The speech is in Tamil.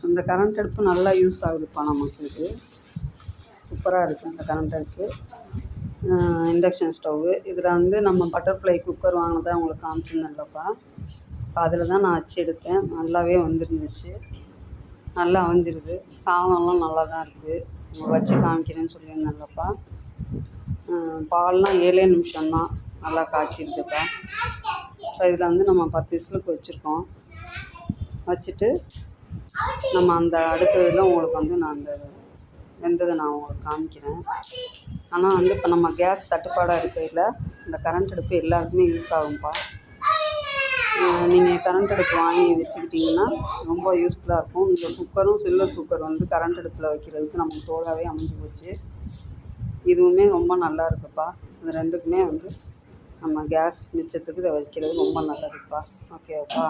அந்த கரண்ட் அடுப்பு நல்லா யூஸ் ஆகுதுப்பா நமக்கு. இது சூப்பராக இருக்குது அந்த கரண்ட் அடுப்பு. Induction stove. இதில் வந்து நம்ம பட்டர்ஃப்ளை குக்கர் வாங்கினதை உங்களுக்கு காமிச்சிருந்தேன்லப்பா. அதில் தான் நான் அச்சு எடுத்தேன். நல்லாவே வந்துருந்துச்சு. நல்லா அமைஞ்சிருது. சாதம்லாம் நல்லா தான் இருக்குது. உங்களுக்கு வச்சு காமிக்கிறேன்னு சொல்லியிருந்தேன்லப்பா. பால்லாம் 7 நிமிஷம்தான். நல்லா காய்ச்சிருக்குப்பா. இப்போ இதில் வந்து நம்ம 10 விசிலுக்கு வச்சுருக்கோம். வச்சுட்டு நம்ம அந்த அடுத்ததில் உங்களுக்கு வந்து நான் அந்த வெந்ததை நான் உங்களுக்கு காமிக்கிறேன். ஆனால் வந்து இப்போ நம்ம கேஸ் தட்டுப்பாடாக இருக்கையில் இந்த கரண்ட் அடுப்பு எல்லாருக்குமே யூஸ் ஆகும்ப்பா. நீங்கள் கரண்ட் அடுப்பு வாங்கி வச்சுக்கிட்டிங்கன்னா ரொம்ப யூஸ்ஃபுல்லாக இருக்கும். இந்த குக்கரும் சில்வர் குக்கர் வந்து கரண்ட் அடுப்பில் வைக்கிறதுக்கு நமக்கு தோதாகவே அமைஞ்சு போச்சு. இதுவுமே ரொம்ப நல்லா இருக்குப்பா. இது ரெண்டுக்குமே வந்து நம்ம கேஸ் மிச்சத்துக்கு இதை வைக்கிறது ரொம்ப நல்லதுப்பா. ஓகேவாப்பா.